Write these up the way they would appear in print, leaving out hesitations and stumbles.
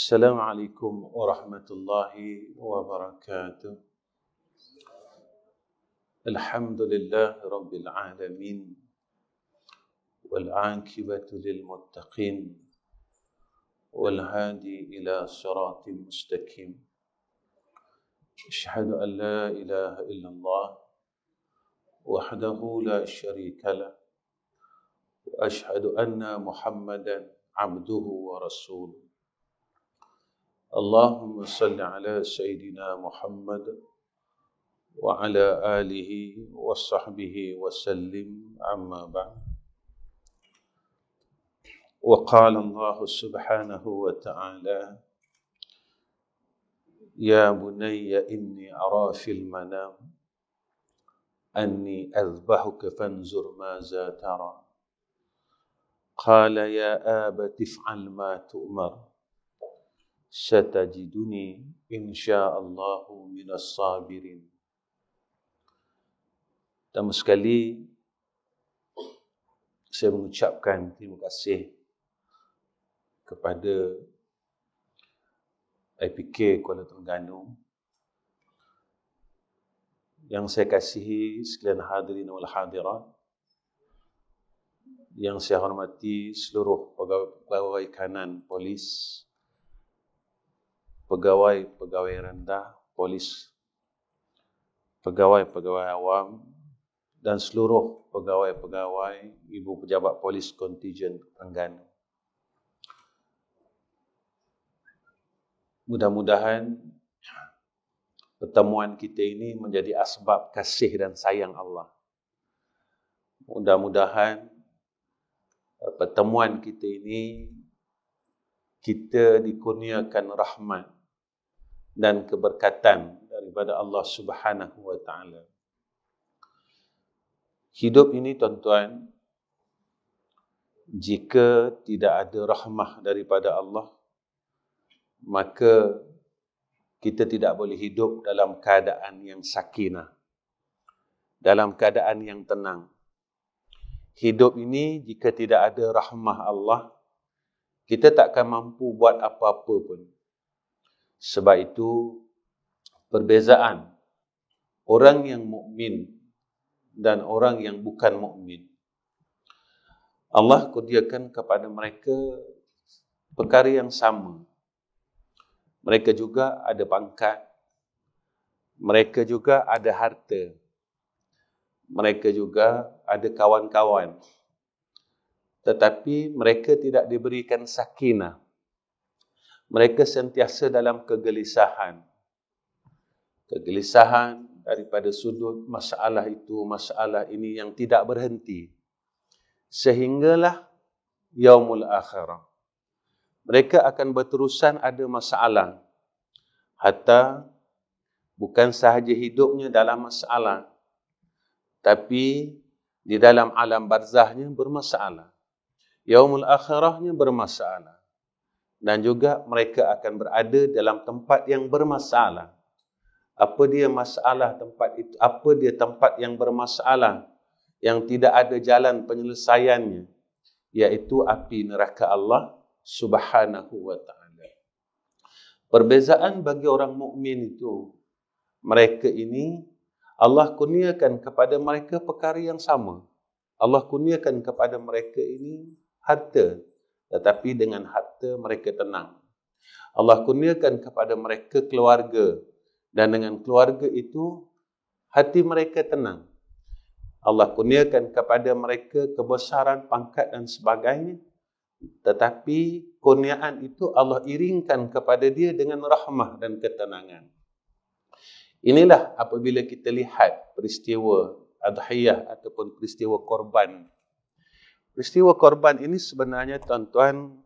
السلام عليكم ورحمة الله وبركاته. الحمد لله رب العالمين والعاقبة للمتقين والهادي إلى صراط مستقيم. أشهد أن لا إله إلا الله وحده لا شريك له وأشهد أن محمدا عبده ورسوله. اللهم صل على سيدنا محمد وعلى آله وصحبه وسلم. أما بعد. وقال الله سبحانه وتعالى: يا بني إني أرى في المنام أني أذبحك فانظر ماذا ترى. قال يا أبت افعل ما تؤمر ستجدني إن شاء الله من الصابرين. Pertama sekali saya mengucapkan terima kasih kepada IPK Kuala Terengganu yang saya kasihi sekalian hadirin wal hadirat, yang saya hormati seluruh pegawai kanan polis, pegawai rendah polis, pegawai awam dan seluruh pegawai ibu pejabat polis kontijen Terengganu. Mudah-mudahan pertemuan kita ini menjadi asbab kasih dan sayang Allah. Mudah-mudahan pertemuan kita ini kita dikurniakan rahmat dan keberkatan daripada Allah Subhanahu wa taala. Hidup ini, tuan-tuan, jika tidak ada rahmah daripada Allah, maka kita tidak boleh hidup dalam keadaan yang sakinah, dalam keadaan yang tenang. Hidup ini jika tidak ada rahmah Allah, kita tak akan mampu buat apa-apa pun. Sebab itu, perbezaan orang yang mukmin dan orang yang bukan mukmin, Allah kurniakan kepada mereka perkara yang sama. Mereka juga ada pangkat, mereka juga ada harta, mereka juga ada kawan-kawan. Tetapi mereka tidak diberikan sakinah. Mereka sentiasa dalam kegelisahan. Kegelisahan daripada sudut masalah itu, masalah ini yang tidak berhenti. Sehinggalah yaumul akhirah. Mereka akan berterusan ada masalah. Hatta bukan sahaja hidupnya dalam masalah, tapi di dalam alam barzahnya bermasalah. Yaumul akhirahnya bermasalah. Dan juga mereka akan berada dalam tempat yang bermasalah. Apa dia masalah tempat itu? Apa dia tempat yang bermasalah, yang tidak ada jalan penyelesaiannya? Iaitu api neraka Allah Subhanahu wa ta'ala. Perbezaan bagi orang mukmin itu, mereka ini Allah kurniakan kepada mereka perkara yang sama. Allah kurniakan kepada mereka ini harta, tetapi dengan harta mereka tenang. Allah kurniakan kepada mereka keluarga, dan dengan keluarga itu hati mereka tenang. Allah kurniakan kepada mereka kebesaran, pangkat dan sebagainya, tetapi kurniaan itu Allah iringkan kepada dia dengan rahmah dan ketenangan. Inilah apabila kita lihat peristiwa adhiyah ataupun peristiwa korban. Peristiwa korban ini sebenarnya, tuan-tuan,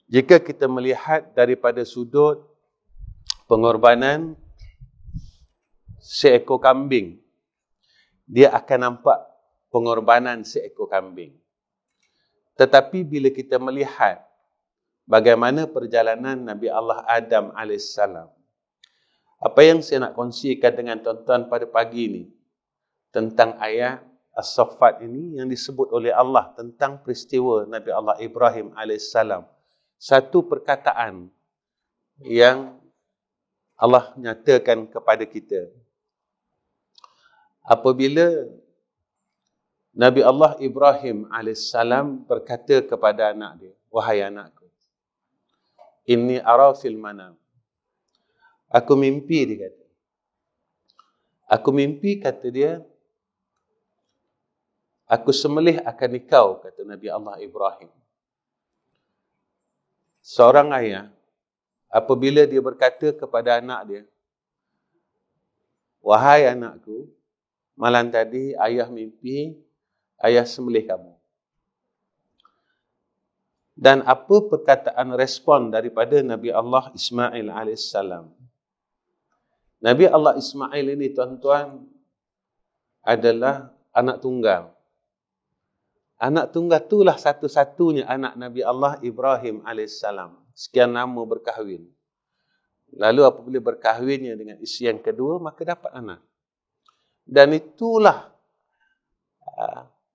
jika kita melihat daripada sudut pengorbanan seekor kambing, dia akan nampak pengorbanan seekor kambing. Tetapi bila kita melihat bagaimana perjalanan Nabi Allah Adam AS, apa yang saya nak kongsikan dengan tuan-tuan pada pagi ini tentang ayat As-Saffat ini yang disebut oleh Allah tentang peristiwa Nabi Allah Ibrahim AS satu perkataan yang Allah nyatakan kepada kita. Apabila Nabi Allah Ibrahim AS berkata kepada anak dia, wahai anakku, inni ara fil manam. Aku mimpi, dia kata. Aku mimpi, kata dia, aku sembelih akan engkau, kata Nabi Allah Ibrahim. Seorang ayah, apabila dia berkata kepada anak dia, wahai anakku, malam tadi ayah mimpi, ayah sembelih kamu. Dan apa perkataan respon daripada Nabi Allah Ismail AS? Nabi Allah Ismail ini, tuan-tuan, adalah anak tunggal. Anak tunggal itulah satu-satunya anak Nabi Allah Ibrahim AS. Sekian lama berkahwin. Lalu apabila berkahwinnya dengan isteri yang kedua, maka dapat anak. Dan itulah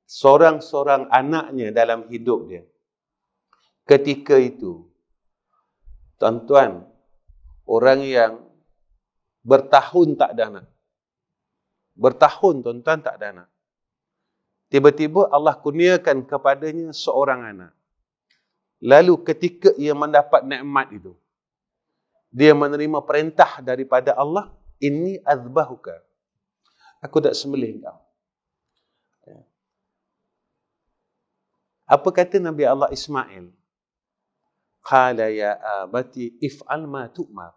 seorang-seorang anaknya dalam hidup dia. Ketika itu, tuan-tuan, orang yang bertahun tak ada anak. Bertahun, tuan-tuan, tak ada anak. Tiba-tiba Allah kurniakan kepadanya seorang anak. Lalu ketika ia mendapat nikmat itu, dia menerima perintah daripada Allah, inni azbahuka. Aku tak sembelih kau. Apa kata Nabi Allah Ismail? Qala ya abati if'al ma tu'mar.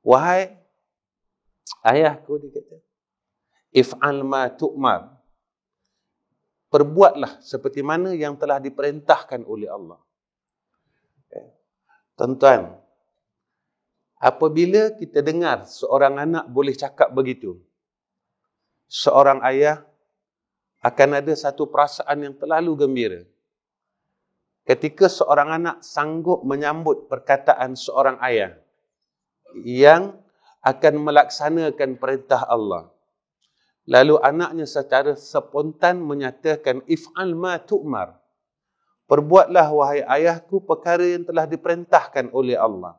Wahai ayahku, dia kata, if'al ma tu'mar. Perbuatlah seperti mana yang telah diperintahkan oleh Allah. Tuan-tuan, apabila kita dengar seorang anak boleh cakap begitu, seorang ayah akan ada satu perasaan yang terlalu gembira. Ketika seorang anak sanggup menyambut perkataan seorang ayah yang akan melaksanakan perintah Allah. Lalu anaknya secara spontan menyatakan, if'al ma tu'mar. Perbuatlah wahai ayahku perkara yang telah diperintahkan oleh Allah.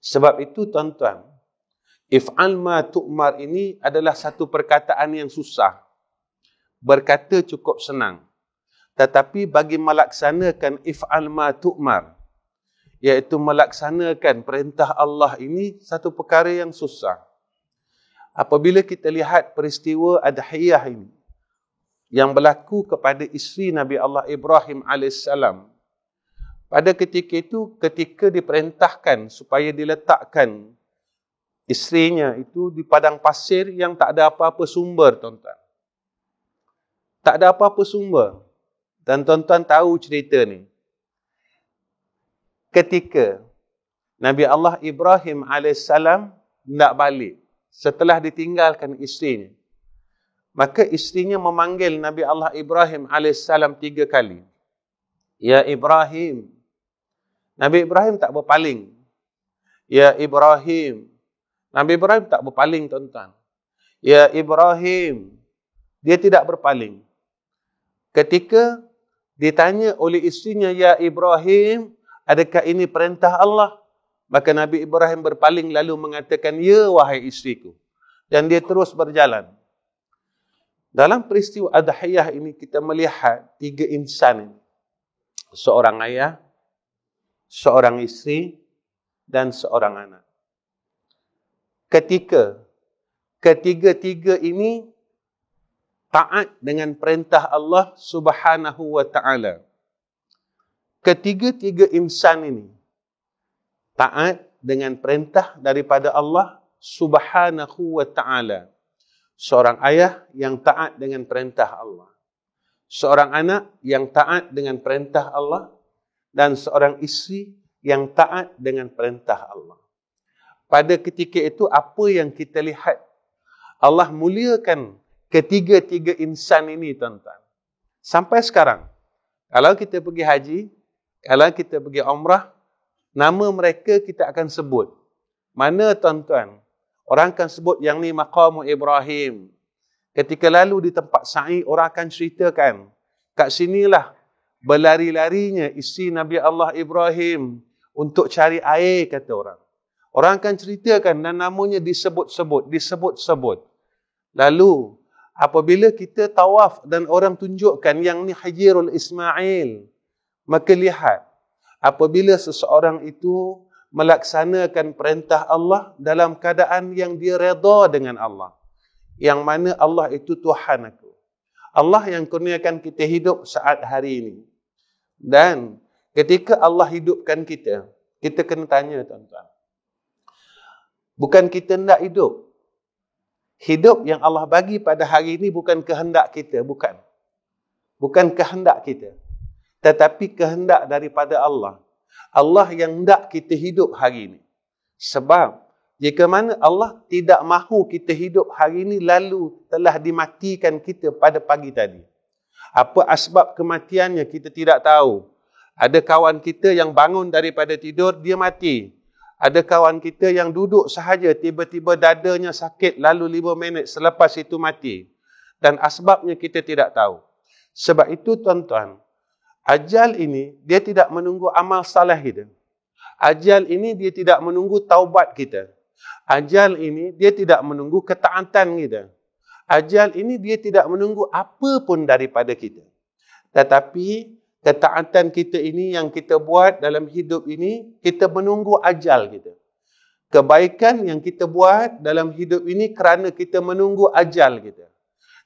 Sebab itu, tuan-tuan, if'al ma tu'mar ini adalah satu perkataan yang susah. Berkata cukup senang. Tetapi bagi melaksanakan if'al ma tu'mar, iaitu melaksanakan perintah Allah ini, satu perkara yang susah. Apabila kita lihat peristiwa Adhiyah ini, yang berlaku kepada isteri Nabi Allah Ibrahim AS, pada ketika itu, ketika diperintahkan supaya diletakkan isterinya itu di padang pasir yang tak ada apa-apa sumber, tuan-tuan. Tak ada apa-apa sumber. Dan tuan-tuan tahu cerita ni. Ketika Nabi Allah Ibrahim AS nak balik setelah ditinggalkan isterinya, maka isterinya memanggil Nabi Allah Ibrahim AS 3 kali. Ya Ibrahim. Nabi Ibrahim tak berpaling. Ya Ibrahim. Nabi Ibrahim tak berpaling, tuan-tuan. Ya Ibrahim. Dia tidak berpaling. Ketika ditanya oleh isterinya, ya Ibrahim, adakah ini perintah Allah? Maka Nabi Ibrahim berpaling lalu mengatakan, ya wahai isteriku. Dan dia terus berjalan. Dalam peristiwa Adhiyah ini kita melihat 3 insan ini. Seorang ayah, seorang isteri, dan seorang anak. Ketika ketiga-tiga ini taat dengan perintah Allah Subhanahu wa ta'ala. Ketiga-tiga insan ini taat dengan perintah daripada Allah Subhanahu wa ta'ala. Seorang ayah yang taat dengan perintah Allah. Seorang anak yang taat dengan perintah Allah. Dan seorang isteri yang taat dengan perintah Allah. Pada ketika itu, apa yang kita lihat? Allah muliakan ketiga-tiga insan ini, tuan-tuan. Sampai sekarang, kalau kita pergi haji, kalau kita pergi umrah, nama mereka kita akan sebut. Mana, tuan-tuan? Orang akan sebut yang ni maqam Ibrahim. Ketika lalu di tempat sa'i, orang akan ceritakan, kat sinilah berlari-larinya isteri Nabi Allah Ibrahim untuk cari air, kata orang. Orang akan ceritakan dan namanya disebut-sebut. Lalu, apabila kita tawaf dan orang tunjukkan yang ni Hajirul Ismail, maka lihat, apabila seseorang itu melaksanakan perintah Allah dalam keadaan yang dia redha dengan Allah, yang mana Allah itu Tuhan aku. Allah yang kurniakan kita hidup saat hari ini. Dan ketika Allah hidupkan kita, kita kena tanya, tuan-tuan. Bukan kita hendak hidup. Hidup yang Allah bagi pada hari ini bukan kehendak kita, bukan. Bukan kehendak kita. Tetapi kehendak daripada Allah. Allah yang hendak kita hidup hari ini. Sebab, jika mana Allah tidak mahu kita hidup hari ini, lalu telah dimatikan kita pada pagi tadi. Apa asbab kematiannya kita tidak tahu. Ada kawan kita yang bangun daripada tidur, dia mati. Ada kawan kita yang duduk sahaja, tiba-tiba dadanya sakit, lalu 5 minit selepas itu mati. Dan asbabnya kita tidak tahu. Sebab itu tuan-tuan, ajal ini dia tidak menunggu amal saleh kita. Ajal ini dia tidak menunggu taubat kita. Ajal ini dia tidak menunggu ketaatan kita. Ajal ini dia tidak menunggu apa pun daripada kita. Tetapi ketaatan kita ini yang kita buat dalam hidup ini, kita menunggu ajal kita. Kebaikan yang kita buat dalam hidup ini kerana kita menunggu ajal kita.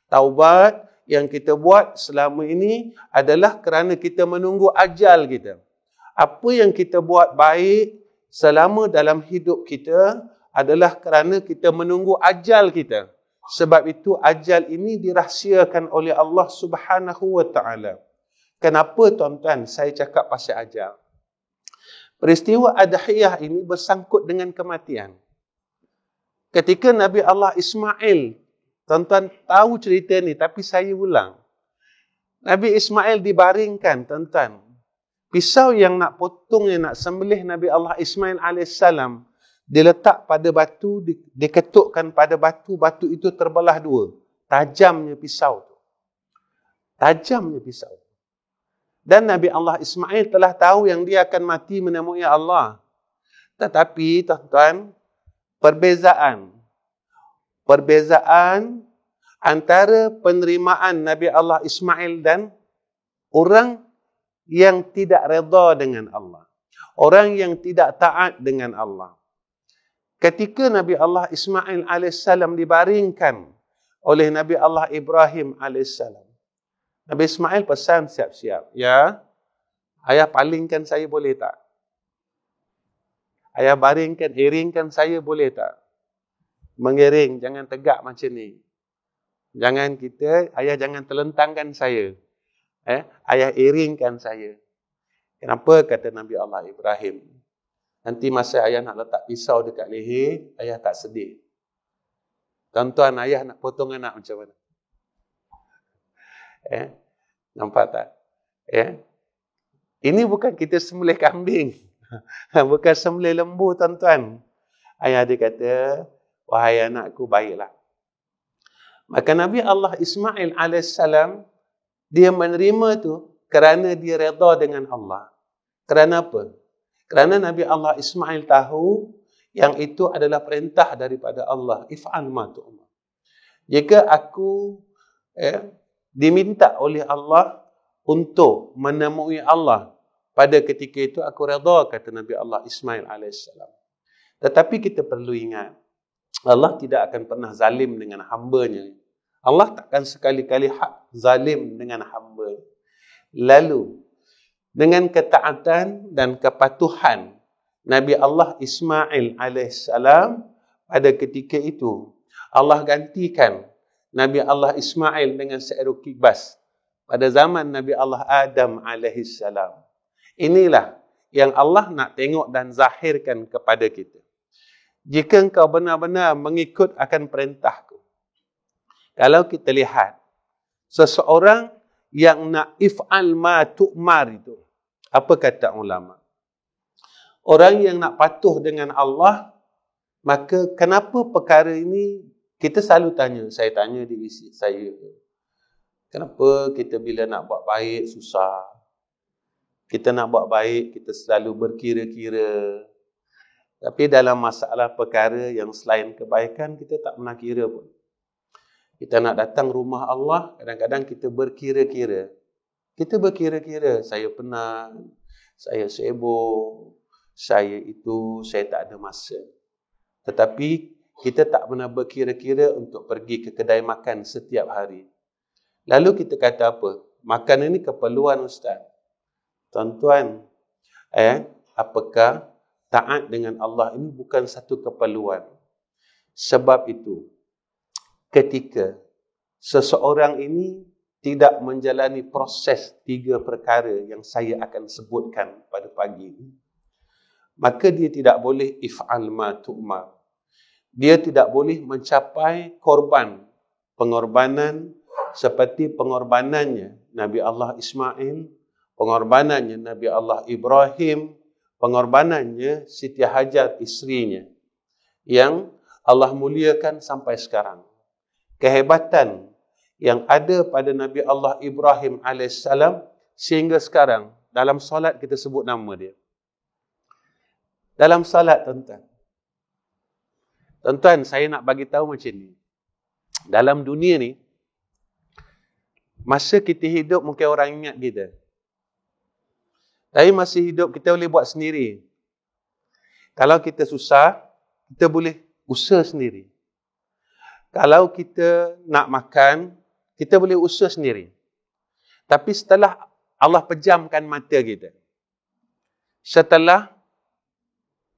Taubat yang kita buat selama ini adalah kerana kita menunggu ajal kita. Apa yang kita buat baik selama dalam hidup kita adalah kerana kita menunggu ajal kita. Sebab itu ajal ini dirahsiakan oleh Allah Subhanahu wa taala. Kenapa tuan-tuan saya cakap pasal ajal? Peristiwa Adhiyah ini bersangkut dengan kematian. Ketika Nabi Allah Ismail, tuan-tuan tahu cerita ni, tapi saya ulang. Nabi Ismail dibaringkan, tuan-tuan. Pisau yang nak potong, yang nak sembelih Nabi Allah Ismail AS, diletak pada batu, diketukkan pada batu, batu itu terbelah 2. Tajamnya pisau tu. Tajamnya pisau. Dan Nabi Allah Ismail telah tahu yang dia akan mati menemui Allah. Tetapi, tuan-tuan, perbezaan antara penerimaan Nabi Allah Ismail dan orang yang tidak redha dengan Allah. Orang yang tidak taat dengan Allah. Ketika Nabi Allah Ismail AS dibaringkan oleh Nabi Allah Ibrahim AS, Nabi Ismail pesan siap-siap. Ya, ayah palingkan saya boleh tak? Ayah baringkan, iringkan saya boleh tak? Mengiring, jangan tegak macam ni. Ayah jangan terlentangkan saya. Ayah iringkan saya. Kenapa? Kata Nabi Allah Ibrahim. Nanti masa ayah nak letak pisau dekat leher, ayah tak sedih. Tuan-tuan, ayah nak potong anak macam mana? Nampak tak? Ini bukan kita sembelih kambing. Bukan sembelih lembu, tuan-tuan. Ayah dia kata, wahai anakku, baiklah. Maka Nabi Allah Ismail AS, dia menerima tu kerana dia redha dengan Allah. Kerana apa? Kerana Nabi Allah Ismail tahu yang itu adalah perintah daripada Allah. If'al ma tu'mar. Jika aku diminta oleh Allah untuk menemui Allah pada ketika itu, aku redha, kata Nabi Allah Ismail AS. Tetapi kita perlu ingat, Allah tidak akan pernah zalim dengan hamba-Nya. Allah takkan sekali-kali hak zalim dengan hamba-Nya. Lalu, dengan ketaatan dan kepatuhan Nabi Allah Ismail AS pada ketika itu, Allah gantikan Nabi Allah Ismail dengan seekor kibas pada zaman Nabi Allah Adam AS. Inilah yang Allah nak tengok dan zahirkan kepada kita. Jika engkau benar-benar mengikut akan perintahku. Kalau kita lihat, seseorang yang nak if'al ma tu'mar itu, apa kata ulama? Orang yang nak patuh dengan Allah, maka kenapa perkara ini kita selalu tanya, saya tanya diri saya, kenapa kita bila nak buat baik susah? Kita nak buat baik, kita selalu berkira-kira. Tapi dalam masalah perkara yang selain kebaikan, kita tak pernah kira pun. Kita nak datang rumah Allah, kadang-kadang kita berkira-kira. Kita berkira-kira, saya penat, saya sibuk, saya tak ada masa. Tetapi kita tak pernah berkira-kira untuk pergi ke kedai makan setiap hari. Lalu kita kata apa? Makan ini keperluan Ustaz. Tuan-tuan, apakah taat dengan Allah ini bukan satu keperluan? Sebab itu, ketika seseorang ini tidak menjalani proses 3 perkara yang saya akan sebutkan pada pagi ini, maka dia tidak boleh if'al ma tu'mar. Dia tidak boleh mencapai pengorbanan seperti pengorbanannya Nabi Allah Ismail, pengorbanannya Nabi Allah Ibrahim, pengorbanannya Siti Hajar isterinya yang Allah muliakan sampai sekarang. Kehebatan yang ada pada Nabi Allah Ibrahim AS sehingga sekarang dalam solat kita sebut nama dia. Dalam solat, tuan-tuan, saya nak bagi tahu macam ni. Dalam dunia ni, masa kita hidup mungkin orang ingat kita. Tapi masa hidup kita boleh buat sendiri. Kalau kita susah, kita boleh usaha sendiri. Kalau kita nak makan, kita boleh usaha sendiri. Tapi setelah Allah pejamkan mata kita, setelah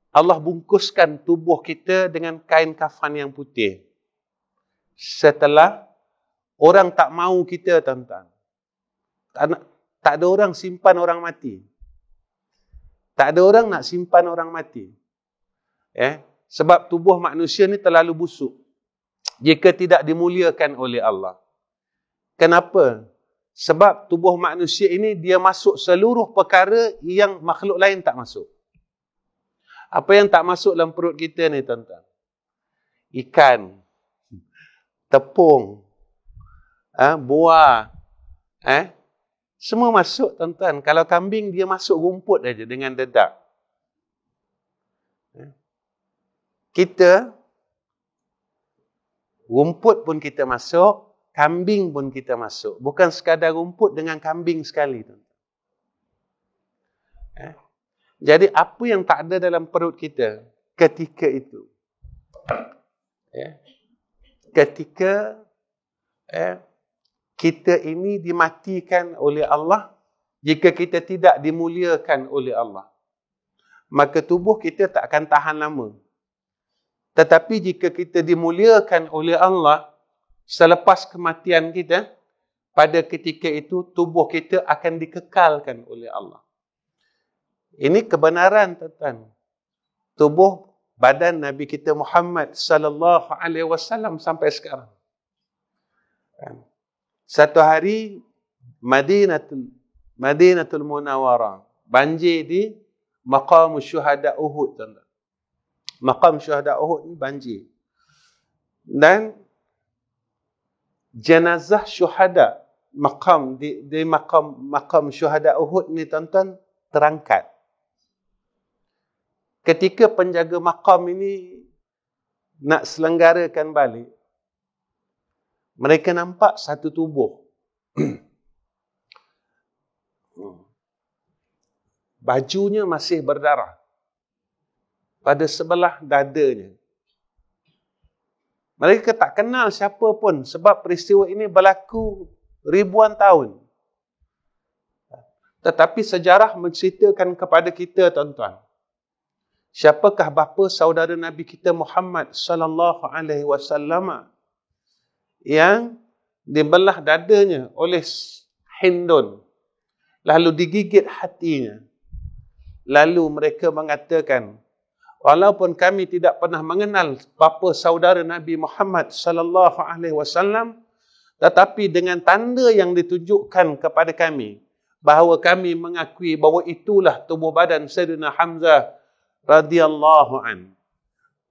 Allah bungkuskan tubuh kita dengan kain kafan yang putih, setelah orang tak mahu kita, tuan-tuan, tak ada orang simpan orang mati. Tak ada orang nak simpan orang mati. Sebab tubuh manusia ni terlalu busuk jika tidak dimuliakan oleh Allah. Kenapa? Sebab tubuh manusia ini dia masuk seluruh perkara yang makhluk lain tak masuk. Apa yang tak masuk dalam perut kita ni, tuan-tuan? Ikan, tepung, buah, semua masuk, tuan-tuan. Kalau kambing, dia masuk rumput aja dengan dedak. Kita, rumput pun kita masuk, kambing pun kita masuk. Bukan sekadar rumput dengan kambing sekali, tuan-tuan. Jadi, apa yang tak ada dalam perut kita ketika itu? Ketika kita ini dimatikan oleh Allah, jika kita tidak dimuliakan oleh Allah, maka tubuh kita tak akan tahan lama. Tetapi jika kita dimuliakan oleh Allah, selepas kematian kita, pada ketika itu tubuh kita akan dikekalkan oleh Allah. Ini kebenaran, tuan-tuan. Tubuh badan Nabi kita Muhammad sallallahu alaihi wasallam sampai sekarang. Satu hari Madinatul Munawwarah banjir di Maqam Syuhada Uhud, tuan-tuan. Maqam Syuhada Uhud ni banjir. Dan jenazah syuhada di Maqam Syuhada Uhud ni, tuan-tuan, terangkat. Ketika penjaga maqam ini nak selenggarakan balik, mereka nampak satu tubuh. Bajunya masih berdarah pada sebelah dadanya. Mereka tak kenal siapa pun sebab peristiwa ini berlaku ribuan tahun. Tetapi sejarah menceritakan kepada kita, tuan-tuan, siapakah bapa saudara Nabi kita Muhammad sallallahu alaihi wasallam yang dibelah dadanya oleh Hindun, lalu digigit hatinya. Lalu mereka mengatakan, walaupun kami tidak pernah mengenal bapa saudara Nabi Muhammad sallallahu alaihi wasallam, tetapi dengan tanda yang ditunjukkan kepada kami bahawa kami mengakui bahawa itulah tubuh badan Sayyidina Hamzah radhiyallahu an.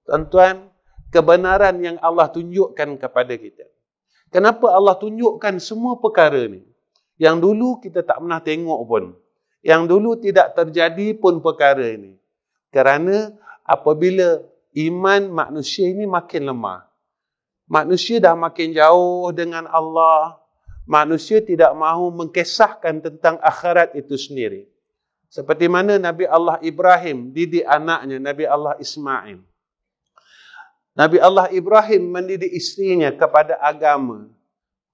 Tuan-tuan, kebenaran yang Allah tunjukkan kepada kita. Kenapa Allah tunjukkan semua perkara ni? Yang dulu kita tak pernah tengok pun. Yang dulu tidak terjadi pun perkara ini. Kerana apabila iman manusia ini makin lemah, manusia dah makin jauh dengan Allah, manusia tidak mahu mengkisahkan tentang akhirat itu sendiri. Seperti mana Nabi Allah Ibrahim didik anaknya, Nabi Allah Ismail. Nabi Allah Ibrahim mendidik isterinya kepada agama.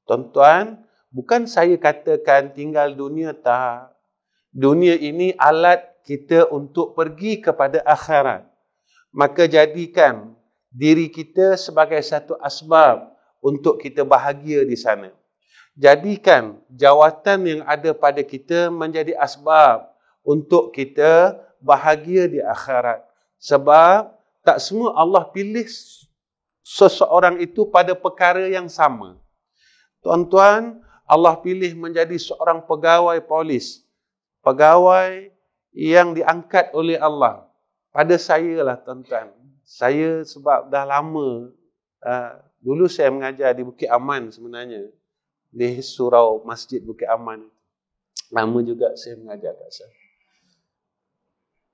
Tuan-tuan, bukan saya katakan tinggal dunia tak. Dunia ini alat kita untuk pergi kepada akhirat. Maka jadikan diri kita sebagai satu asbab untuk kita bahagia di sana. Jadikan jawatan yang ada pada kita menjadi asbab untuk kita bahagia di akhirat. Sebab tak semua Allah pilih seseorang itu pada perkara yang sama. Tuan-tuan, Allah pilih menjadi seorang pegawai polis. Pegawai yang diangkat oleh Allah. Pada saya lah tuan-tuan. Saya sebab dah lama. Dulu saya mengajar di Bukit Aman sebenarnya. Di surau Masjid Bukit Aman. Lama juga saya mengajar kat sana.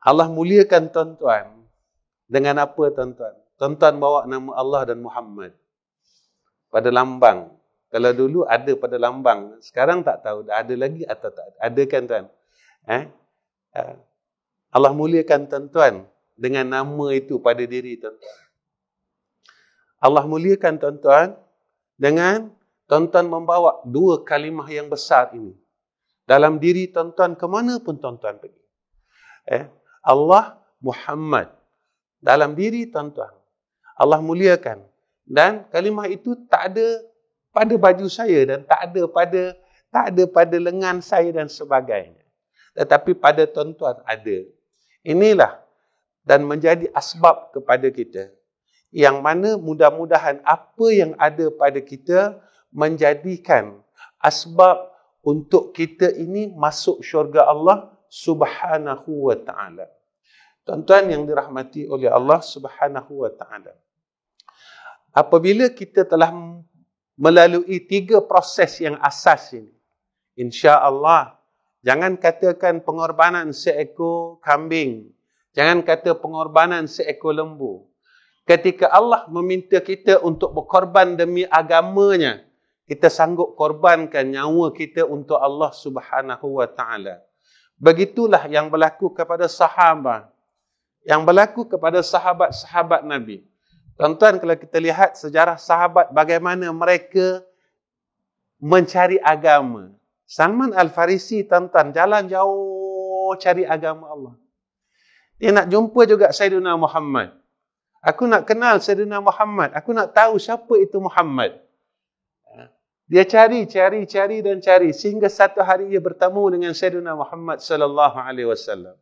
Allah muliakan tuan-tuan. Dengan apa tuan-tuan? Tuan-tuan bawa nama Allah dan Muhammad. Pada lambang. Kalau dulu ada pada lambang. Sekarang tak tahu. Dah ada lagi atau tak ada. Ada kan tuan? Allah muliakan tuan-tuan dengan nama itu pada diri tuan-tuan. Allah muliakan tuan-tuan dengan tuan-tuan membawa dua kalimah yang besar ini dalam diri tuan-tuan ke mana pun tuan-tuan pergi. Allah, Muhammad dalam diri tuan-tuan. Allah muliakan. Dan kalimah itu tak ada pada baju saya dan tak ada pada lengan saya dan sebagainya. Tetapi pada tuan-tuan ada. Inilah dan menjadi asbab kepada kita. Yang mana mudah-mudahan apa yang ada pada kita menjadikan asbab untuk kita ini masuk syurga Allah Subhanahu wa ta'ala. Tuan-tuan yang dirahmati oleh Allah Subhanahu wa ta'ala. Apabila kita telah melalui 3 proses yang asas ini, insya-Allah, jangan katakan pengorbanan seekor kambing. Jangan kata pengorbanan seekor lembu. Ketika Allah meminta kita untuk berkorban demi agamanya, kita sanggup korbankan nyawa kita untuk Allah Subhanahu wa ta'ala. Begitulah yang berlaku kepada sahabat. Yang berlaku kepada sahabat-sahabat Nabi. Tuan-tuan, kalau kita lihat sejarah sahabat, bagaimana mereka mencari agama. Salman Al-Farisi, tuan-tuan, jalan jauh cari agama Allah. Dia nak jumpa juga Sayyidina Muhammad. Aku nak kenal Sayyidina Muhammad. Aku nak tahu siapa itu Muhammad. Dia cari sehingga satu hari dia bertemu dengan Sayyidina Muhammad sallallahu alaihi wasallam.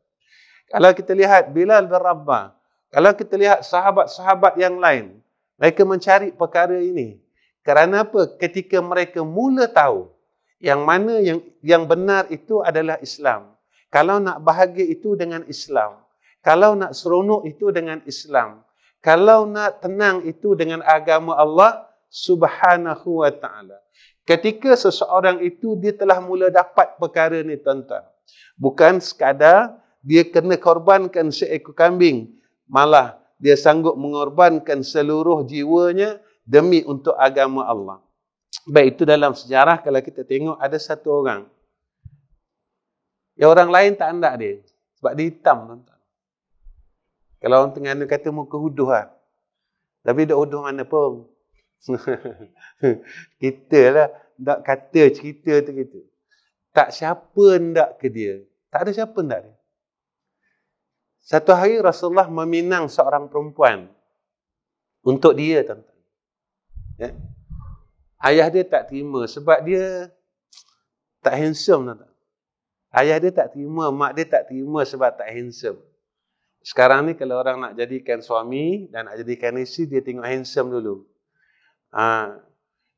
Kalau kita lihat Bilal bin Rabah, kalau kita lihat sahabat-sahabat yang lain, mereka mencari perkara ini. Kerana apa? Ketika mereka mula tahu yang mana yang benar itu adalah Islam. Kalau nak bahagia itu dengan Islam. Kalau nak seronok itu dengan Islam. Kalau nak tenang itu dengan agama Allah Subhanahu wa ta'ala. Ketika seseorang itu dia telah mula dapat perkara ni tuan-tuan. Bukan sekadar dia kena korbankan seekor kambing. Malah dia sanggup mengorbankan seluruh jiwanya demi untuk agama Allah. Baik, itu dalam sejarah kalau kita tengok ada satu orang. Yang orang lain tak andak dia. Sebab dia hitam, tuan-tuan. Kalau orang Terengganu kata muka huduh lah. Tapi dia huduh mana pun. Kita lah tak kata cerita tu kita. Tak siapa ndak ke dia. Tak ada siapa ndak dia. Satu hari Rasulullah meminang seorang perempuan untuk dia, tuan-tuan. Ya. Ayah dia tak terima sebab dia tak handsome, tuan-tuan. Ayah dia tak terima, mak dia tak terima sebab tak handsome. Sekarang ni kalau orang nak jadikan suami dan nak jadikan isteri, dia tengok handsome dulu.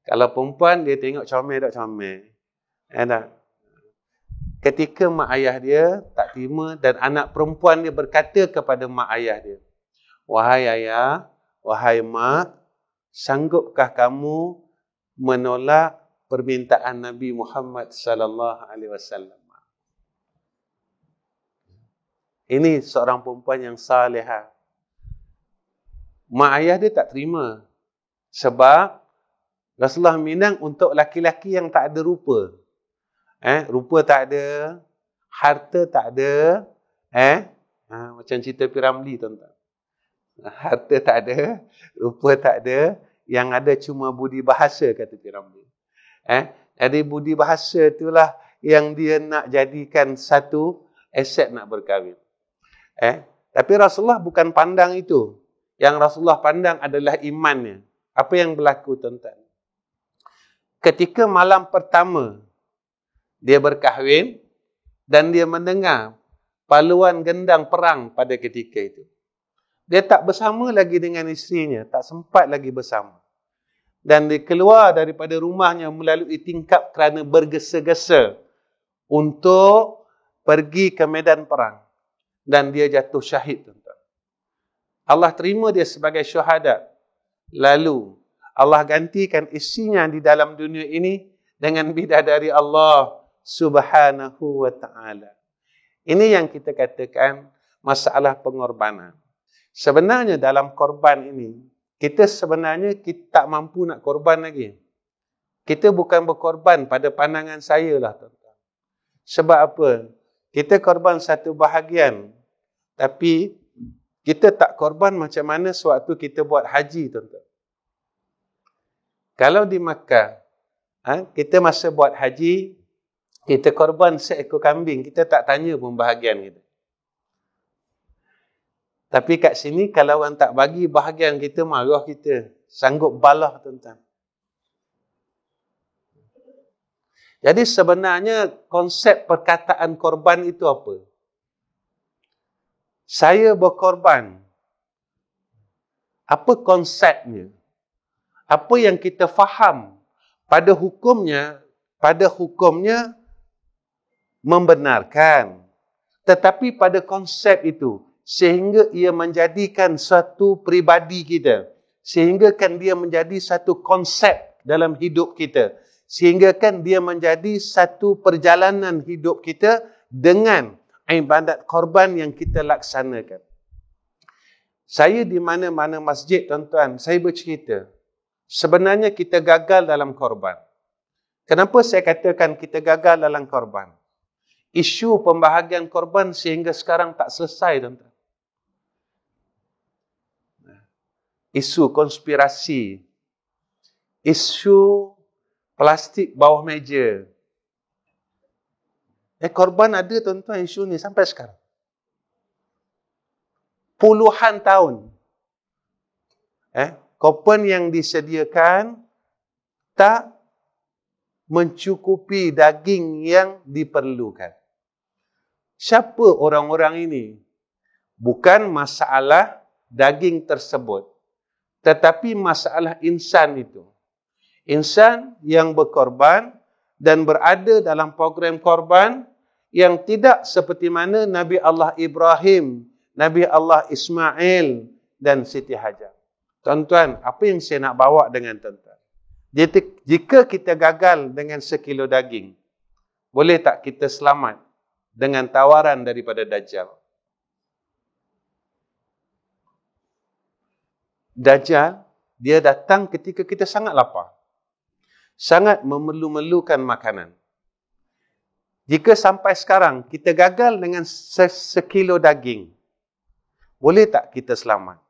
Kalau perempuan, dia tengok comel tak comel. Ketika mak ayah dia tak terima dan anak perempuan dia berkata kepada mak ayah dia, "Wahai ayah, wahai mak, sanggupkah kamu menolak permintaan Nabi Muhammad sallallahu alaihi wasallam?" Ini seorang perempuan yang salihah. Mak ayah dia tak terima. Sebab Rasulullah minang untuk laki-laki yang tak ada rupa. Rupa tak ada, harta tak ada, macam cerita Piramli, tuan-tuan. Harta tak ada, rupa tak ada, yang ada cuma budi bahasa, kata Piramli. Jadi budi bahasa itulah yang dia nak jadikan satu aset nak berkahwin. Tapi Rasulullah bukan pandang itu. Yang Rasulullah pandang adalah imannya. Apa yang berlaku, tuan-tuan? Ketika malam pertama dia berkahwin dan dia mendengar paluan gendang perang pada ketika itu, dia tak bersama lagi dengan isterinya, tak sempat lagi bersama. Dan dia keluar daripada rumahnya melalui tingkap kerana bergesa-gesa untuk pergi ke medan perang. Dan dia jatuh syahid, tuan-tuan. Allah terima dia sebagai syuhada. Lalu Allah gantikan isinya di dalam dunia ini dengan bidadari Allah Subhanahu wa ta'ala. Ini yang kita katakan masalah pengorbanan. Sebenarnya dalam korban ini, kita tak mampu nak korban lagi. Kita bukan berkorban pada pandangan saya lah, tuan-tuan. Sebab apa? Kita korban satu bahagian, tapi kita tak korban macam mana sewaktu kita buat haji, tuan-tuan. Kalau di Makkah, kita masa buat haji, kita korban seekor kambing, kita tak tanya pun bahagian kita. Tapi kat sini, kalau orang tak bagi bahagian kita, marah kita. Sanggup balah, tuan-tuan. Jadi sebenarnya konsep perkataan korban itu apa? Saya berkorban. Apa konsepnya? Apa yang kita faham? Pada hukumnya membenarkan. Tetapi pada konsep itu, sehingga ia menjadikan satu peribadi kita. Sehingga kan dia menjadi satu konsep dalam hidup kita. Sehingga kan dia menjadi satu perjalanan hidup kita dengan ibadat korban yang kita laksanakan. Saya di mana-mana masjid, tuan-tuan, saya bercerita. Sebenarnya kita gagal dalam korban. Kenapa saya katakan kita gagal dalam korban? Isu pembahagian korban sehingga sekarang tak selesai, tuan-tuan. Isu konspirasi. Isu plastik bawah meja. Korban ada, tuan-tuan, isu ni sampai sekarang. Puluhan tahun. Korban yang disediakan tak mencukupi daging yang diperlukan. Siapa orang-orang ini? Bukan masalah daging tersebut, tetapi masalah insan itu. Insan yang berkorban dan berada dalam program korban yang tidak seperti mana Nabi Allah Ibrahim, Nabi Allah Ismail dan Siti Hajar. Tuan-tuan, apa yang saya nak bawa dengan tuan-tuan? Jika kita gagal dengan sekilo daging, boleh tak kita selamat dengan tawaran daripada Dajjal? Dajjal, dia datang ketika kita sangat lapar. Sangat memerlukan makanan. Jika sampai sekarang kita gagal dengan sekilo daging, boleh tak kita selamat?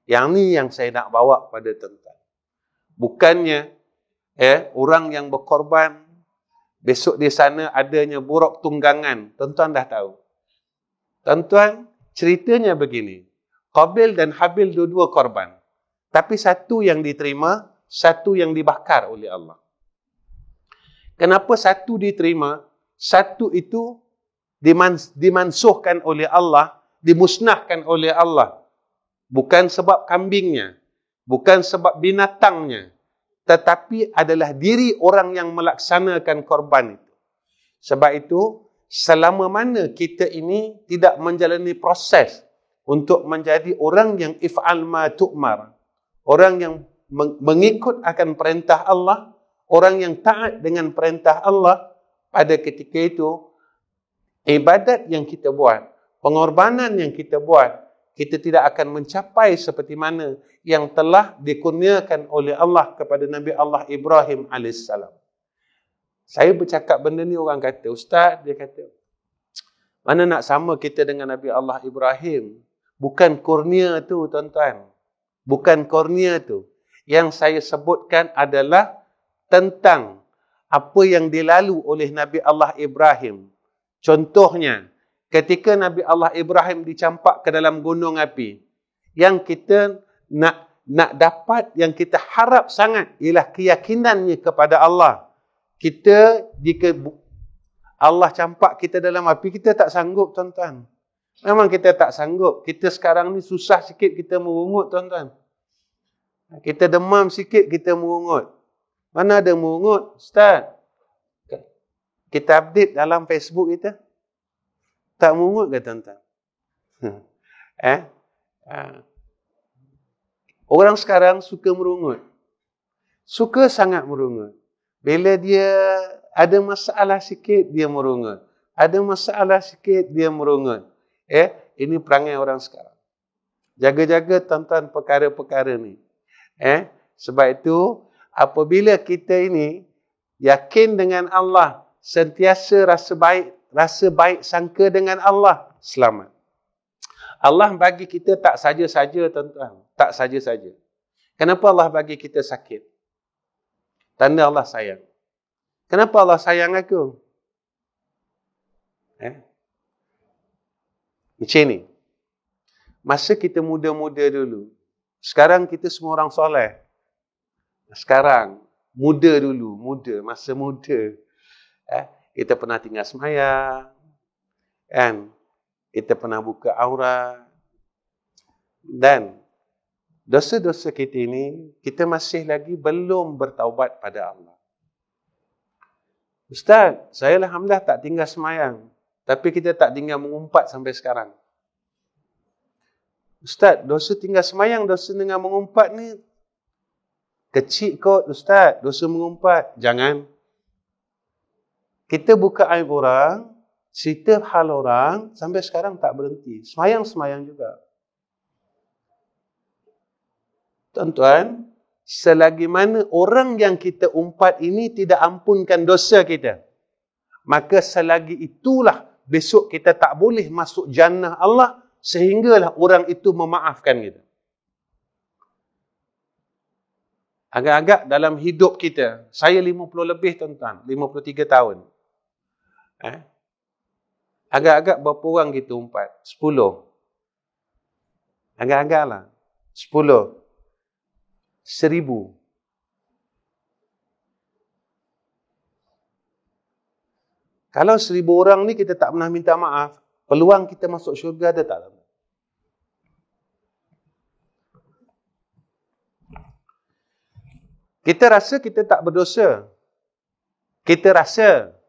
Yang ni yang saya nak bawa pada tuan-tuan. Bukannya orang yang berkorban, besok di sana adanya buruk tunggangan. Tuan-tuan dah tahu. Tuan-tuan, ceritanya begini. Qabil dan Habil dua-dua korban. Tapi satu yang diterima, satu yang dibakar oleh Allah. Kenapa satu diterima? Satu itu dimansuhkan oleh Allah, dimusnahkan oleh Allah. Bukan sebab kambingnya, bukan sebab binatangnya, tetapi adalah diri orang yang melaksanakan korban itu. Sebab itu, selama mana kita ini tidak menjalani proses untuk menjadi orang yang if'al ma tu'mar, orang yang mengikut akan perintah Allah, orang yang taat dengan perintah Allah, pada ketika itu, ibadat yang kita buat, pengorbanan yang kita buat, kita tidak akan mencapai seperti mana yang telah dikurniakan oleh Allah kepada Nabi Allah Ibrahim AS. Saya bercakap benda ni, orang kata, Ustaz, dia kata, mana nak sama kita dengan Nabi Allah Ibrahim? Bukan kurnia tu, tuan-tuan. Bukan kurnia tu. Yang saya sebutkan adalah tentang apa yang dilalu oleh Nabi Allah Ibrahim. Contohnya, ketika Nabi Allah Ibrahim dicampak ke dalam gunung api, yang kita nak dapat, yang kita harap sangat ialah keyakinannya kepada Allah. Kita, jika Allah campak kita dalam api, kita tak sanggup, tuan-tuan. Memang kita tak sanggup. Kita sekarang ni susah sikit kita merungut, tuan-tuan. Kita demam sikit, kita merungut. Mana ada merungut, Ustaz? Kita update dalam Facebook kita. Tak merungut ke, tuan-tuan? Orang sekarang suka merungut. Suka sangat merungut. Bila dia ada masalah sikit, dia merungut. Ada masalah sikit, dia merungut. Ini perangai orang sekarang. Jaga-jaga, tuan-tuan, perkara-perkara ni. Sebab itu, apabila kita ini yakin dengan Allah, sentiasa rasa baik sangka dengan Allah, selamat. Allah bagi kita tak saja-saja, tuan-tuan. Tak saja-saja. Kenapa Allah bagi kita sakit? Tanda Allah sayang. Kenapa Allah sayang aku? Macam ni. Masa kita muda-muda dulu, sekarang kita semua orang soleh. Sekarang, muda dulu, masa muda. Kita pernah tinggal semayang, kan? Kita pernah buka aurat. Dan dosa-dosa kita ini, kita masih lagi belum bertaubat pada Allah. Ustaz, saya alhamdulillah tak tinggal semayang. Tapi kita tak tinggal mengumpat sampai sekarang. Ustaz, dosa tinggal semayang, dosa dengan mengumpat ni kecil kot, Ustaz. Dosa mengumpat. Jangan. Kita buka aib orang, cerita hal orang, sampai sekarang tak berhenti. Semayang-semayang juga. Tuan-tuan, selagi mana orang yang kita umpat ini tidak ampunkan dosa kita, maka selagi itulah besok kita tak boleh masuk jannah Allah, sehinggalah orang itu memaafkan kita. Agak-agak dalam hidup kita, saya 50 lebih, tuan-tuan, 53 tahun. Agak-agak berapa orang kita umpat? 10. Agak-agak lah. 10. 1000. Kalau 1000 orang ni kita tak pernah minta maaf, peluang kita masuk syurga ada tak? Kita rasa kita tak berdosa. Kita rasa.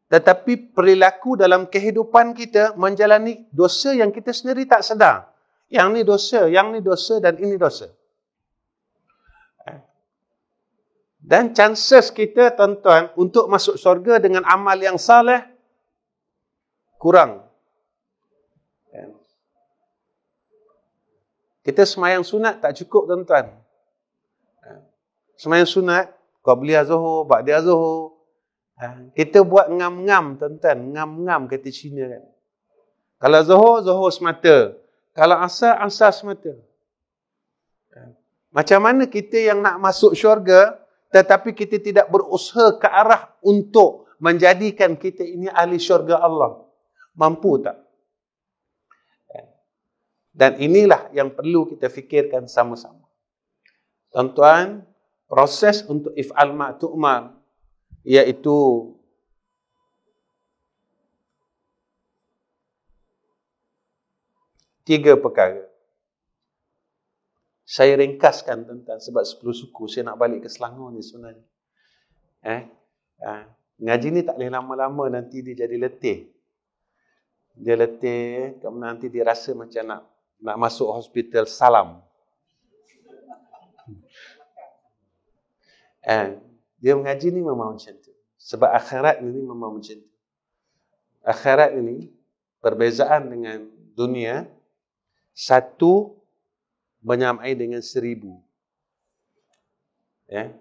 Tetapi perilaku dalam kehidupan kita menjalani dosa yang kita sendiri tak sedar. Yang ni dosa dan ini dosa. Dan chances kita, tuan-tuan, untuk masuk syurga dengan amal yang saleh kurang. Kita semayang sunat tak cukup, tuan-tuan. Semayang sunat, qabliyah zuhur, ba'diyah zuhur. Kita buat ngam-ngam, tuan-tuan. Ngam-ngam kata Cina kan. Kalau zuhur, zuhur semata. Kalau asar, asar semata. Macam mana kita yang nak masuk syurga, tetapi kita tidak berusaha ke arah untuk menjadikan kita ini ahli syurga Allah? Mampu tak? Dan inilah yang perlu kita fikirkan sama-sama. Tuan-tuan, proses untuk if'al ma tu'mar, iaitu tiga perkara. Saya ringkaskan, tuan-tuan, sebab 10 suku saya nak balik ke Selangor ni sebenarnya. Ngaji ni tak boleh lama-lama, nanti dia jadi letih. Dia letih, kemudian nanti dia rasa macam nak masuk hospital salam. Dia mengaji ni memang macam tu. Sebab akhirat ni memang macam tu. akhirat ini, perbezaan dengan dunia, satu menyamai dengan 1000. Ya.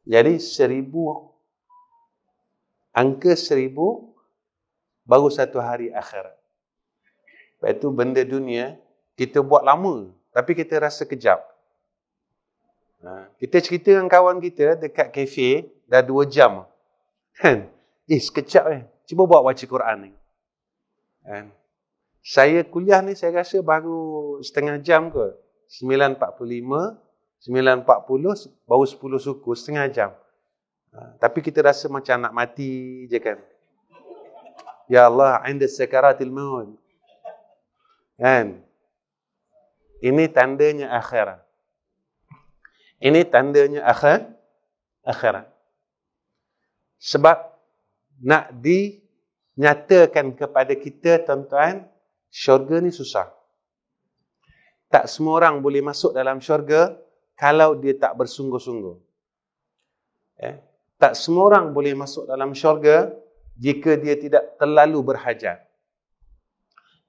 Jadi 1000, angka 1000 baru satu hari akhirat. Lepas itu benda dunia, kita buat lama, tapi kita rasa kejap. Kita cerita dengan kawan kita dekat kafe, dah 2 jam. Kan? Sekejap Cuba buat baca Quran ni. Kan? Saya kuliah ni saya rasa baru setengah jam ke. 9.45, 9.40, baru 10 suku, setengah jam. Tapi kita rasa macam nak mati je kan. Ya Allah, 'inda sakaratil maut. Kan? Ini tandanya akhirat. Ini tandanya akhirat. Sebab nak dinyatakan kepada kita, tuan-tuan, syurga ni susah. Tak semua orang boleh masuk dalam syurga kalau dia tak bersungguh-sungguh. Tak semua orang boleh masuk dalam syurga jika dia tidak terlalu berhajat.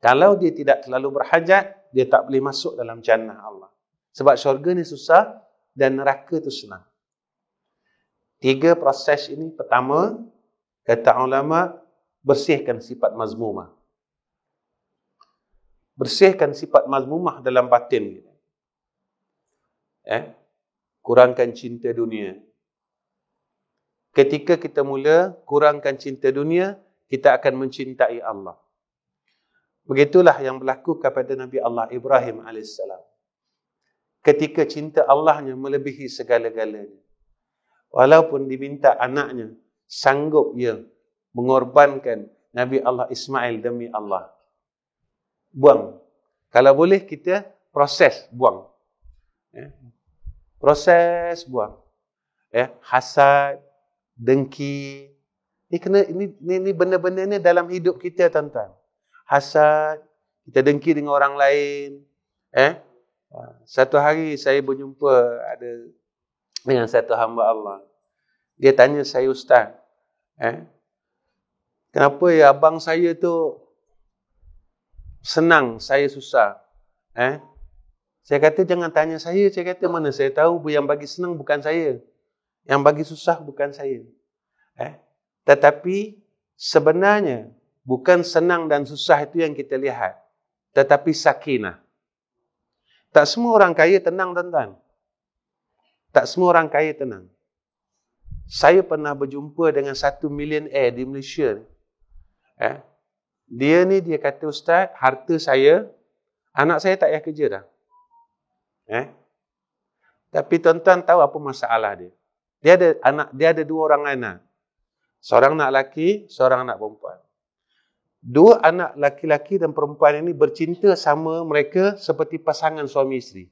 Kalau dia tidak terlalu berhajat, dia tak boleh masuk dalam jannah Allah. Sebab syurga ni susah dan neraka tu senang. 3 proses ini. Pertama, kata ulama, bersihkan sifat mazmumah. Bersihkan sifat mazmumah dalam batin kita. Kurangkan cinta dunia. Ketika kita mula kurangkan cinta dunia, kita akan mencintai Allah. Begitulah yang berlaku kepada Nabi Allah Ibrahim AS. Ketika cinta Allahnya melebihi segala-galanya. Walaupun diminta anaknya, sanggup ia mengorbankan Nabi Allah Ismail demi Allah. Buang. Kalau boleh kita proses buang. Proses buang. Hasad, dengki. Ini benda-benda ni dalam hidup kita, tuan-tuan. Hasad, kita dengki dengan orang lain. Satu hari saya berjumpa dengan satu hamba Allah. Dia tanya saya, Ustaz, kenapa ya abang saya tu senang, saya susah? Saya kata jangan tanya saya. Saya kata mana saya tahu yang bagi senang bukan saya. Yang bagi susah bukan saya. Tetapi sebenarnya bukan senang dan susah itu yang kita lihat. Tetapi sakinah. Tak semua orang kaya tenang, tuan-tuan. Tak semua orang kaya tenang. Saya pernah berjumpa dengan 1 millionaire di Malaysia. Dia kata, Ustaz, harta saya, anak saya tak payah kerja dah. Tapi tuan-tuan tahu apa masalah dia? Dia ada 2 orang anak. Seorang anak lelaki, seorang anak perempuan. 2 anak laki-laki dan perempuan ini bercinta sama mereka seperti pasangan suami isteri.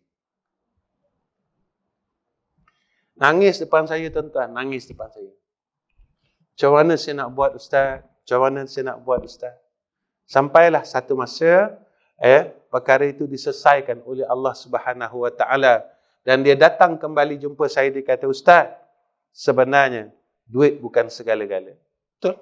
Nangis depan saya, tuan-tuan. Nangis depan saya. Macam mana saya nak buat, Ustaz? Macam mana saya nak buat, Ustaz? Sampailah satu masa, perkara itu diselesaikan oleh Allah Subhanahu Wa Taala. Dan dia datang kembali jumpa saya, dia kata, Ustaz, sebenarnya duit bukan segala-gala. Betul?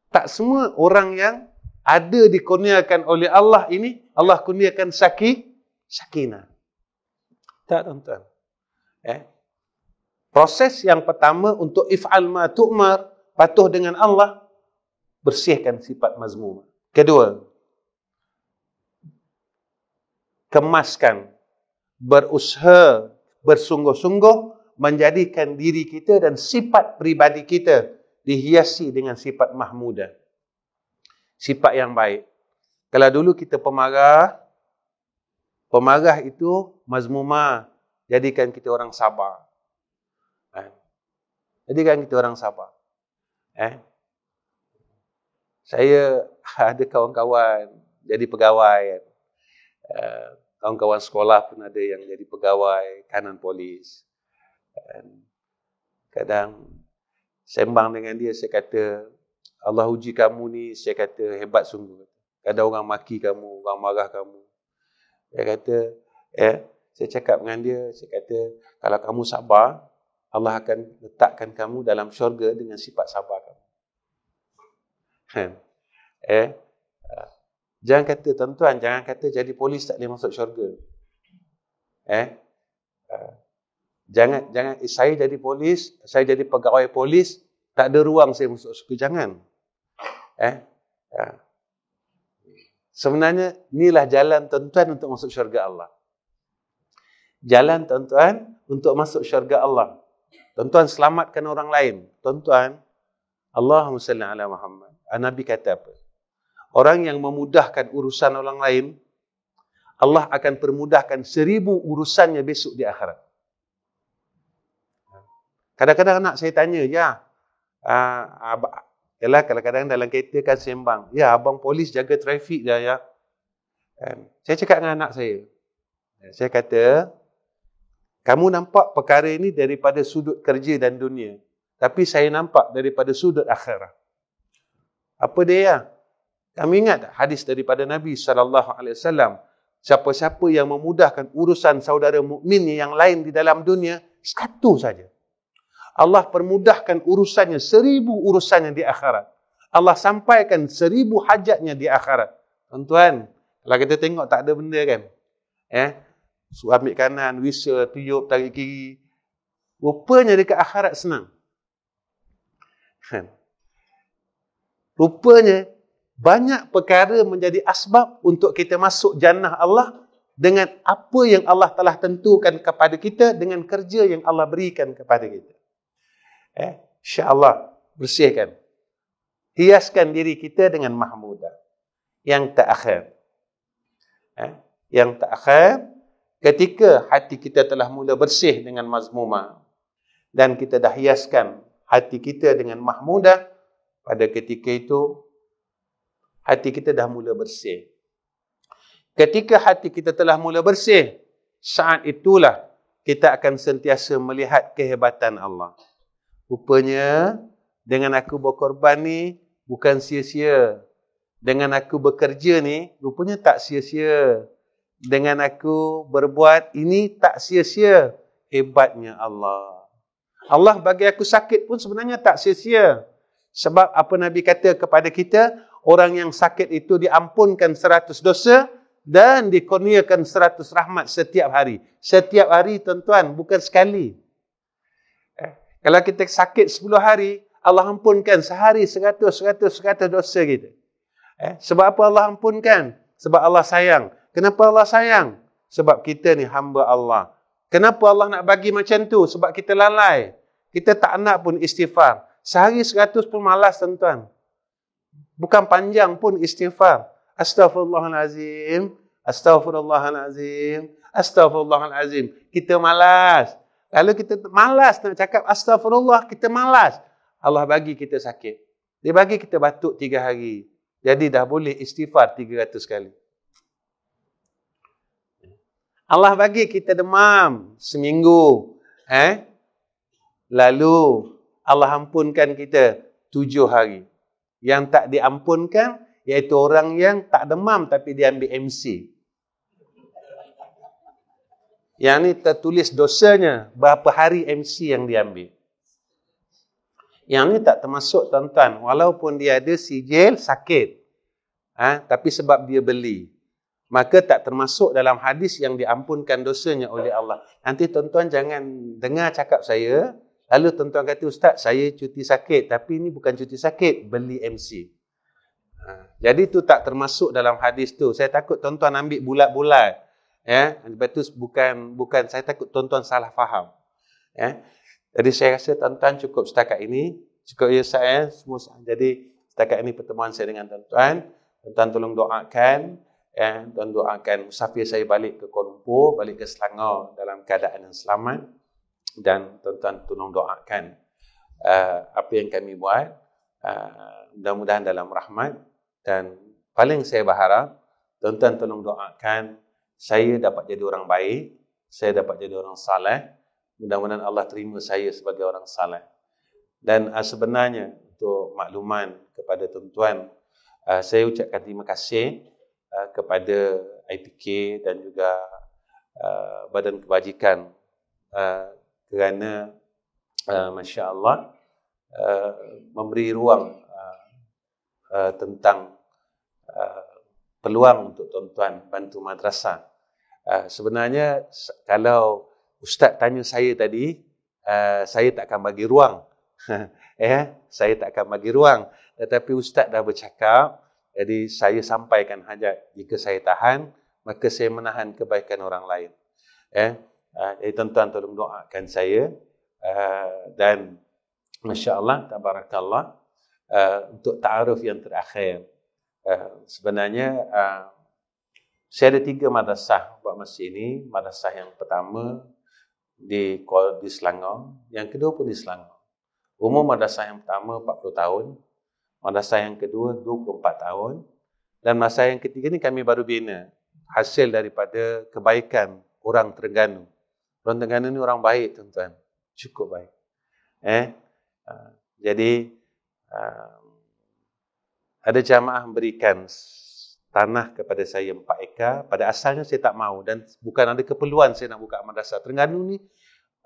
Tak semua orang yang ada dikurniakan oleh Allah ini, Allah kurniakan sakinah. Tak, tuan-tuan. Proses yang pertama untuk if'al ma tu'mar, patuh dengan Allah, bersihkan sifat mazmumah. Kedua, kemaskan, berusaha, bersungguh-sungguh, menjadikan diri kita dan sifat pribadi kita dihiasi dengan sifat mahmudah. Sifat yang baik. Kalau dulu kita pemarah itu mazmumah, jadikan kita orang sabar. Jadikan kita orang sabar. Saya ada kawan-kawan jadi pegawai. Kawan-kawan sekolah pun ada yang jadi pegawai kanan polis. Kadang sembang dengan dia, saya kata, Allah uji kamu ni, saya kata, hebat sungguh. Kadang orang maki kamu, orang marah kamu. Saya kata, saya cakap dengan dia, saya kata, kalau kamu sabar, Allah akan letakkan kamu dalam syurga dengan sifat sabar kamu. Jangan kata tuan-tuan, jangan kata jadi polis tak boleh masuk syurga. Jangan saya jadi polis, saya jadi pegawai polis, tak ada ruang saya masuk syurga. Jangan. Sebenarnya inilah jalan tuan-tuan untuk masuk syurga Allah. Jalan tuan-tuan untuk masuk syurga Allah. Tuan-tuan selamatkan orang lain. Tuan-tuan, Allahumma salli ala Muhammad. Nabi kata apa? Orang yang memudahkan urusan orang lain, Allah akan permudahkan 1000 urusannya besok di akhirat. Kadang-kadang anak saya tanya, yalah kadang-kadang dalam kereta kan sembang, abang polis jaga trafik dah ya. Saya cakap dengan anak saya kata, kamu nampak perkara ini daripada sudut kerja dan dunia, tapi saya nampak daripada sudut akhirat. Apa dia? Kami ingat hadis daripada Nabi SAW, siapa-siapa yang memudahkan urusan saudara mukmin yang lain di dalam dunia, satu saja, Allah permudahkan urusannya 1000 urusannya di akhirat. Allah sampaikan 1000 hajatnya di akhirat. Tuan-tuan, kalau kita tengok tak ada benda kan? Ambil kanan, whistle, tiup, tarik kiri. Rupanya dekat akhirat senang. Rupanya banyak perkara menjadi asbab untuk kita masuk jannah Allah dengan apa yang Allah telah tentukan kepada kita, dengan kerja yang Allah berikan kepada kita. InsyaAllah bersihkan. Hiaskan diri kita dengan mahmudah. Yang terakhir. Yang terakhir, ketika hati kita telah mula bersih dengan mazmumah dan kita dah hiaskan hati kita dengan mahmudah, pada ketika itu hati kita dah mula bersih. Ketika hati kita telah mula bersih, saat itulah kita akan sentiasa melihat kehebatan Allah. Rupanya dengan aku berkorban ni bukan sia-sia. Dengan aku bekerja ni rupanya tak sia-sia. Dengan aku berbuat ini tak sia-sia. Hebatnya Allah. Allah bagi aku sakit pun sebenarnya tak sia-sia. Sebab apa Nabi kata kepada kita, orang yang sakit itu diampunkan 100 dosa dan dikurniakan 100 rahmat setiap hari. Setiap hari tuan-tuan, bukan sekali. Kalau kita sakit 10 hari, Allah ampunkan sehari 100 dosa kita. Sebab apa Allah ampunkan? Sebab Allah sayang. Kenapa Allah sayang? Sebab kita ni hamba Allah. Kenapa Allah nak bagi macam tu? Sebab kita lalai. Kita tak nak pun istighfar. Sehari 100 pun malas tuan-tuan. Bukan panjang pun istighfar. Astaghfirullahalazim. Astaghfirullahalazim. Astaghfirullahalazim. Kita malas. Kalau kita malas nak cakap astagfirullah, kita malas. Allah bagi kita sakit. Dia bagi kita batuk 3 hari. Jadi dah boleh istighfar 300 kali. Allah bagi kita demam seminggu. Lalu Allah ampunkan kita 7 hari. Yang tak diampunkan, iaitu orang yang tak demam tapi dia ambil MC. Yang ni tertulis dosanya, berapa hari MC yang diambil. Yang ni tak termasuk tuan-tuan, walaupun dia ada sijil sakit. Tapi sebab dia beli. Maka tak termasuk dalam hadis yang diampunkan dosanya oleh Allah. Nanti tuan-tuan jangan dengar cakap saya, lalu tuan-tuan kata, Ustaz, saya cuti sakit. Tapi ini bukan cuti sakit, beli MC. Jadi itu tak termasuk dalam hadis tu. Saya takut tuan-tuan ambil bulat-bulat. Sebab tu bukan saya takut tuan-tuan salah faham. Jadi saya rasa tuan-tuan cukup setakat ini. Cukup ya saya semua. Jadi setakat ini pertemuan saya dengan tuan-tuan. Tuan-tuan tolong doakan. Tuan doakan musafir saya balik ke Kuala Lumpur, balik ke Selangor dalam keadaan yang selamat. Dan tuan-tuan tolong doakan apa yang kami buat. Mudah-mudahan dalam rahmat. Dan paling saya berharap tuan-tuan tolong doakan saya dapat jadi orang baik, saya dapat jadi orang saleh. Mudah-mudahan Allah terima saya sebagai orang saleh. Dan sebenarnya untuk makluman kepada tuan-tuan, saya ucapkan terima kasih kepada IPK dan juga Badan Kebajikan kerana Masya Allah, memberi ruang tentang peluang untuk tuan-tuan bantu madrasah. Sebenarnya kalau Ustaz tanya saya tadi, saya tak akan bagi ruang. Saya tak akan bagi ruang. Tetapi Ustaz dah bercakap, jadi saya sampaikan hajat. Jika saya tahan, maka saya menahan kebaikan orang lain. Jadi tuan-tuan tolong doakan saya. Dan Masya Allah, tabarakallah, untuk ta'aruf yang terakhir. Sebenarnya saya ada 3 madrasah buat masa ini. Madrasah yang pertama di Selangor, yang kedua pun di Selangor. Umur madrasah yang pertama 40 tahun, madrasah yang kedua 24 tahun, dan masa yang ketiga ni kami baru bina, hasil daripada kebaikan orang Terengganu. Orang Terengganu ni orang baik, tuan-tuan, cukup baik. Jadi ada jamaah memberikan tanah kepada saya 4 ekar. Pada asalnya saya tak mahu, dan bukan ada keperluan saya nak buka madrasah. Terengganu ni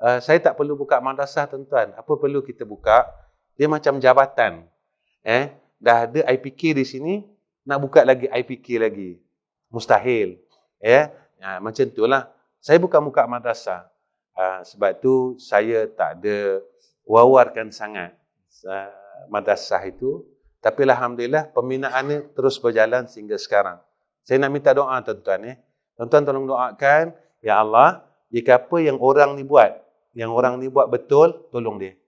saya tak perlu buka madrasah, tuan-tuan. Apa perlu kita buka? Dia macam jabatan. Dah ada IPK di sini, nak buka lagi IPK lagi. Mustahil. Macam itulah. Saya bukan buka madrasah. Sebab tu saya tak ada wawarkan sangat madrasah itu. Tapi alhamdulillah pembinaannya terus berjalan sehingga sekarang. Saya nak minta doa, tuan-tuan. Tuan-tuan tolong doakan, ya Allah, jika apa yang orang ni buat betul, tolong dia.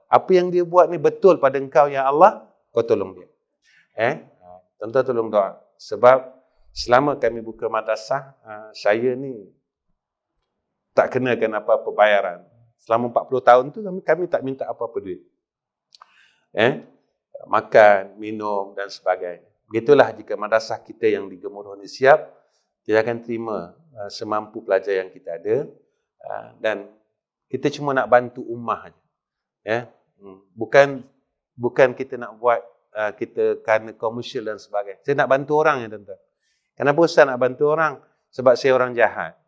Apa yang dia buat ni betul pada engkau, ya Allah, kau tolong dia. Tuan-tuan tolong doa. Sebab selama kami buka madrasah, saya ni tak kenakan apa-apa bayaran. Selama 40 tahun tu kami tak minta apa-apa duit. Makan, minum dan sebagainya. Begitulah jika madrasah kita yang di Gemuruh ni siap, kita akan terima semampu pelajar yang kita ada, dan kita cuma nak bantu ummah aja. Bukan kita nak buat kita kerana komersial dan sebagainya. Saya nak bantu orang, ya tuan-tuan. Kenapa Ustaz nak bantu orang? Sebab saya orang jahat.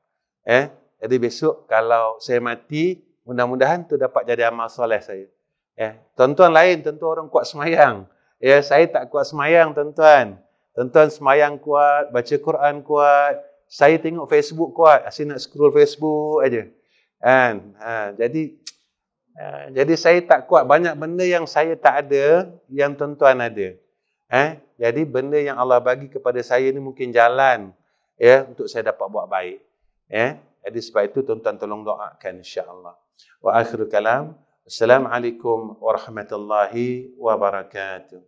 Jadi besok kalau saya mati, mudah-mudahan tu dapat jadi amal soleh saya. Tuan-tuan lain, tuan-tuan orang kuat semayang. Saya tak kuat semayang, tuan-tuan. Tuan-tuan semayang kuat, baca Quran kuat. Saya tengok Facebook kuat. Asyik nak scroll Facebook aja. Jadi saya tak kuat. Banyak benda yang saya tak ada, yang tuan-tuan ada. Jadi benda yang Allah bagi kepada saya ni mungkin jalan untuk saya dapat buat baik. Jadi sebab itu tuan-tuan tolong doakan, insya-Allah. Wa akhiru kalam. Assalamualaikum warahmatullahi wabarakatuh.